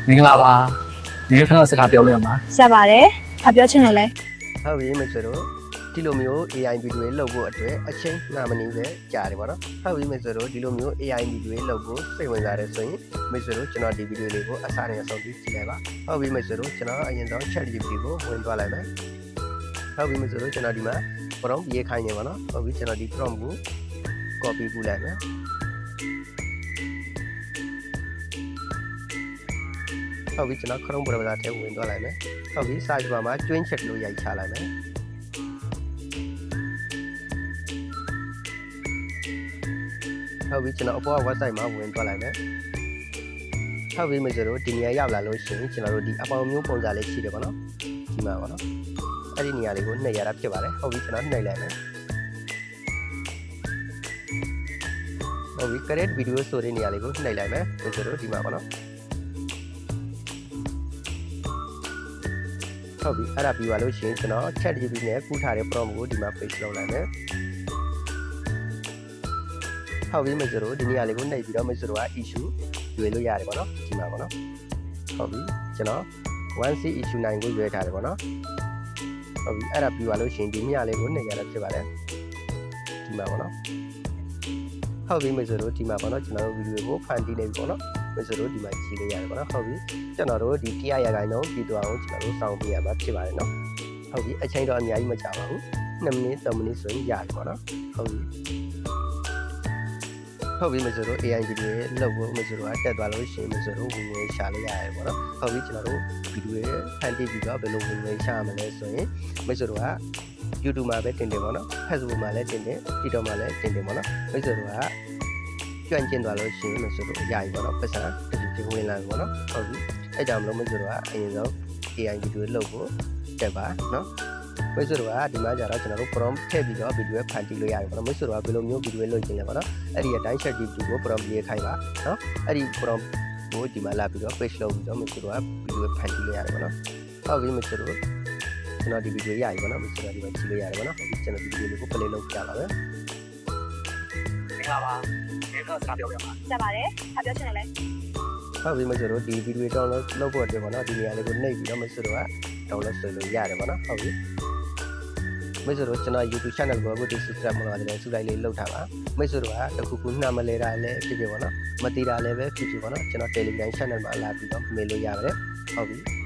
မင်္ဂလာပါဒီခဏစကားပြောလို့ရမှာ ရပါတယ်။ဘာပြောချင်လို့လဲ ဟုတ်ပြီမိတ်ဆွေတို့ဒီလိုမျိုး AI ဗီဒီယိုလုပ်ဖို့အတွက်အချိန်မှမနည်းပဲကြာတယ်ပေါ့နော်ဟုတ်ပြီမိတ်ဆွေတို့ဒီလိုမျိုး AI ဗီဒီယိုလုပ်ဖို့စိတ်ဝင်စားတယ်ဆိုရင်မိတ်ဆွေတို့ကျွန်တော်ဒီဗီဒီယိုလေးကိုအစားနဲ့အဆုံးပြီးကြည့်လိုက်ပါဟုတ်ပြီမိတ်ဆွေတို့ကျွန်တော်အရင်ဆုံး ChatGPT ကိုဝင်သွားလိုက်မယ်ဟုတ်ပြီမိတ်ဆွေတို့ကျွန်တော်ဒီမှာ prompt ရေးခိုင်းနေပါနော်ဟုတ်ပြီကျွန်တော်ဒီ prompt ကို copy ပို့လိုက်မယ်ဟုတ်ပြီကျွန်တော် Chrome browser ထဲဝင်သွားလိုက်မယ်ဟုတ်ပြီ search bar မှာကျွင်းချက်လို့ရိုက်ချလိုက်မယ်ဟုတ်ပြီကျွန်တော်အပေါ်က website မှာဝင်သွားလိုက်မယ်ဟုတ်ပြီမိတ်ဆွေတို့ဒီနေရာရောက်လာလို့ရှိရင်ကျွန်တော်တို့ဒီအပေါင်းမျိုးပုံစံလေးရှိတယ်ပေါ့နော်ဒီမှာပေါ့နော်အဲ့ဒီနေရာလေးကိုနှိပ်ရတာဖြစ်ပါတယ်ဟုတ်ပြီကျွန်တော်နှိပ်လိုက်မယ်ဟုတ်ပြီ create video ဆိုတဲ့နေရာလေးကိုနှိပ်လိုက်မယ်မိတ်ဆွေတို့ဒီမှာပေါ့နော်ဟုတ်ပြီအဲ့ဒါပြီးသွားလို့ရှိရင်ကျွန်တော် ChatGPT နဲ့ကူးထားတဲ့ prompt ကိုဒီမှာ paste လုပ်လိုက်မယ်ဟုတ်ပြီမိတ်ဆွေတို့ဒီနေရာလေးကိုနှိပ်ပြီးတော့မိတ်ဆွေတို့က issue ရွေးလို့ရတယ်ပေါ့နော်ဒီမှာပေါ့နော်ဟုတ်ပြီကျွန်တော် 1C issue 9ကိုရွေးထားတယ်ပေါ့နော်ဟုတ်ပြီအဲ့ဒါပြီးသွားလို့ရှိရင်ဒီနေရာလေးကိုနှိပ်ရတာဖြစ်ပါတယ်ဒီမှာပေါ့နော်ဟုတ်ပြီမိတ်ဆွေတို့ဒီမှာပေါ့နော်ကျွန်တော်တို့ဗီဒီယိုကိုဖန်တီးနေပြီပေါ့နော်မိတ်ဆွေတို့ဒီမှာကြည့်လို့ရတယ်ပေါ့နော်ဟုတ်ပြီကျွန်တော်တို့ဒီ100ရာခိုင်နှုန်းပြီးတော့အောင်ကျွန်တော်တို့စောင့်ပေးရမှာဖြစ်ပါတယ်နော်ဟုတ်ပြီအချိန်တော့အများကြီးမကြာပါဘူး2မိနစ်3မိနစ်ဆိုရင်ရတယ်ပေါ့နော်ဟုတ်ပြီဟုတ်ပြီမိတ်ဆွေတို့ AI ဗီဒီယိုရဲ့လောက်ဖို့မိတ်ဆွေတို့ကတက်သွားလို့ရှိရင်မိတ်ဆွေတို့ဝင်ငွေရှာလို့ရတယ်ပေါ့နော်ဟုတ်ပြီကျွန်တော်တို့ဗီဒီယိုရဲ့ဖန်တီးပြီးတော့ဘယ်လိုဝင်ငွေရှာမလဲဆိုရင်မိတ်ဆွေတို့က YouTube မှာပဲတင်တယ်ပေါ့နော် Facebook မှာလည်းတင်တယ် TikTok မှာလည်းတင်တယ်ပေါ့နော်မိတ်ဆွေတို့ကကျွမ်းကျင်သွားလို့ရှိရင်မိတ်ဆွေတို့အရာကြီးပေါ့နော်ပတ်စံဒီဝင်လာပြီပေါ့နော်ဟုတ်ပြီအဲ့ကြောင့်မလို့မိတ်ဆွေတို့ကအရင်ဆုံး AI ဗီဒီယိုလုပ်ဖို့တက်ပါနော်မိတ်ဆွေတို့ကဒီမှာကြတော့ကျွန်တော်တို့ prompt ထည့်ပြီးတော့ဗီဒီယိုဖန်တီးလို့ရတယ်ပေါ့နော်မိတ်ဆွေတို့ကဘယ်လိုမျိုးဗီဒီယိုလုပ်ချင်လဲပေါ့နော်အဲ့ဒီအတိုင်း ChatGPT ကို prompt ရေးခိုင်းပါနော်အဲ့ဒီ prompt ကိုဒီမှာလာပြီးတော့ paste လုပ်ပြီးတော့မိတ်ဆွေတို့ကဗီဒီယိုဖန်တီးလို့ရတယ်ပေါ့နော်ဟုတ်ပြီမိတ်ဆွေတို့ကျွန်တော်ဒီဗီဒီယိုရပြီပေါ့နော်မိတ်ဆွေတို့ဒီမှာကြည့်လို့ရတယ်ပေါ့နော်ဟုတ်ပြီကျွန်တော်ဒီဗီဒီယိုလေးကို play လုပ်ပြပါမယ်မင်္ဂလာပါဒီခဏစကားပြောလို့ရမှာ ။ရပါတယ်။ဘာပြောချင်လို့လဲ ဟုတ်ပြီမိတ်ဆွေတို့ဒီဗီဒီယို download လုပ်ဖို့အတွက်ပေါ့နော်ဒီနေရာလေးကိုနှိပ်ပြီးတော့မိတ်ဆွေတို့က download ဆွဲလို့ရတယ်ပေါ့နော်ဟုတ်ပြီမိတ်ဆွေတို့ကျွန်တော် YouTube channel ကိုအခုဒီ subscribe မလုပ်ရတဲ့စုလိုက်လေးလုပ်ထားပါမိတ်ဆွေတို့ကတခုခုနှမ်းမလဲတာလည်းဖြစ်ဖြစ်ပေါ့နော်မတိတာလည်းပဲဖြစ်ဖြစ်ပေါ့နော်ကျွန်တော် Telegram channel မှာလာပြီးတော့မေးလို့ရပါတယ်ဟုတ်ပြီ